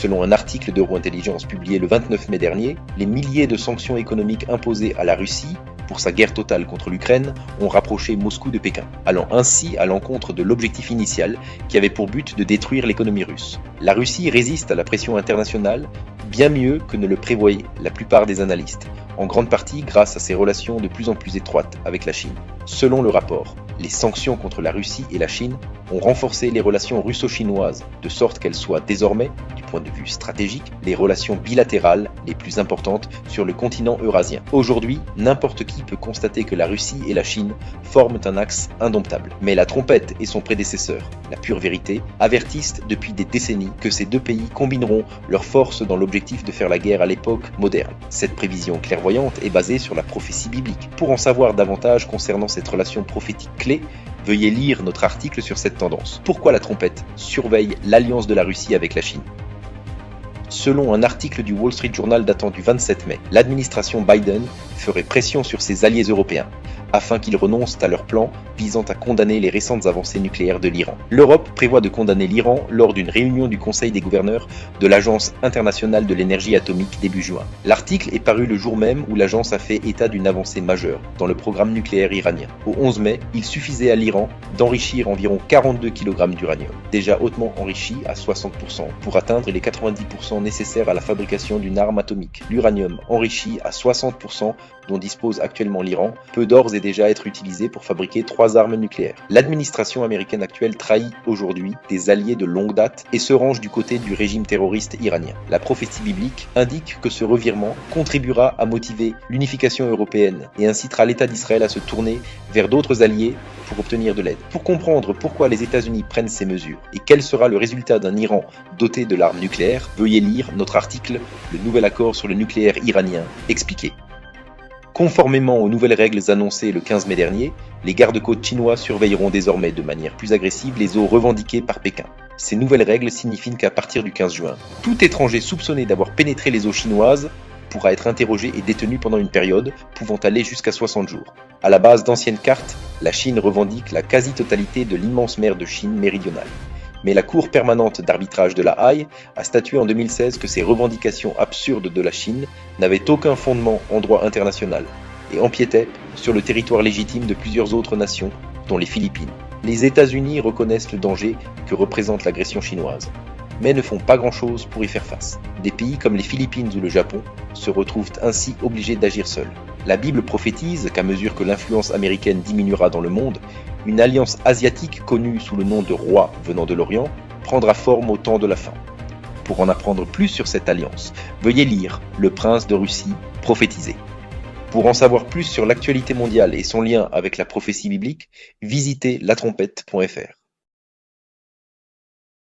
Selon un article d'Euro-Intelligence publié le 29 mai dernier, les milliers de sanctions économiques imposées à la Russie pour sa guerre totale contre l'Ukraine ont rapproché Moscou de Pékin, allant ainsi à l'encontre de l'objectif initial qui avait pour but de détruire l'économie russe. La Russie résiste à la pression internationale bien mieux que ne le prévoyaient la plupart des analystes, en grande partie grâce à ses relations de plus en plus étroites avec la Chine. Selon le rapport, les sanctions contre la Russie et la Chine ont renforcé les relations russo-chinoises de sorte qu'elles soient désormais, du point de vue stratégique, les relations bilatérales les plus importantes sur le continent eurasien. Aujourd'hui, n'importe qui peut constater que la Russie et la Chine forment un axe indomptable. Mais la trompette et son prédécesseur, la pure vérité, avertissent depuis des décennies que ces deux pays combineront leurs forces dans l'objectif de faire la guerre à l'époque moderne. Cette prévision clairvoyante est basée sur la prophétie biblique. Pour en savoir davantage concernant cette relation prophétique clé, veuillez lire notre article sur cette tendance. Pourquoi la trompette surveille l'alliance de la Russie avec la Chine ? Selon un article du Wall Street Journal datant du 27 mai, l'administration Biden ferait pression sur ses alliés européens afin qu'ils renoncent à leur plan visant à condamner les récentes avancées nucléaires de l'Iran. L'Europe prévoit de condamner l'Iran lors d'une réunion du Conseil des gouverneurs de l'Agence internationale de l'énergie atomique début juin. L'article est paru le jour même où l'agence a fait état d'une avancée majeure dans le programme nucléaire iranien. Au 11 mai, il suffisait à l'Iran d'enrichir environ 42 kg d'uranium, déjà hautement enrichi à 60%, pour atteindre les 90% nécessaires à la fabrication d'une arme atomique. L'uranium enrichi à 60% dont dispose actuellement l'Iran peut d'ores et déjà être utilisé pour fabriquer 3 armes nucléaires. L'administration américaine actuelle trahit aujourd'hui des alliés de longue date et se range du côté du régime terroriste iranien. La prophétie biblique indique que ce revirement contribuera à motiver l'unification européenne et incitera l'État d'Israël à se tourner vers d'autres alliés pour obtenir de l'aide. Pour comprendre pourquoi les États-Unis prennent ces mesures et quel sera le résultat d'un Iran doté de l'arme nucléaire, veuillez lire notre article « Le nouvel accord sur le nucléaire iranien expliqué ». Conformément aux nouvelles règles annoncées le 15 mai dernier, les gardes-côtes chinois surveilleront désormais de manière plus agressive les eaux revendiquées par Pékin. Ces nouvelles règles signifient qu'à partir du 15 juin, tout étranger soupçonné d'avoir pénétré les eaux chinoises pourra être interrogé et détenu pendant une période pouvant aller jusqu'à 60 jours. À la base d'anciennes cartes, la Chine revendique la quasi-totalité de l'immense mer de Chine méridionale. Mais la Cour permanente d'arbitrage de La Haye a statué en 2016 que ces revendications absurdes de la Chine n'avaient aucun fondement en droit international et empiétaient sur le territoire légitime de plusieurs autres nations, dont les Philippines. Les États-Unis reconnaissent le danger que représente l'agression chinoise, mais ne font pas grand-chose pour y faire face. Des pays comme les Philippines ou le Japon se retrouvent ainsi obligés d'agir seuls. La Bible prophétise qu'à mesure que l'influence américaine diminuera dans le monde, une alliance asiatique connue sous le nom de roi venant de l'Orient prendra forme au temps de la fin. Pour en apprendre plus sur cette alliance, veuillez lire Le Prince de Russie prophétisé. Pour en savoir plus sur l'actualité mondiale et son lien avec la prophétie biblique, visitez latrompette.fr.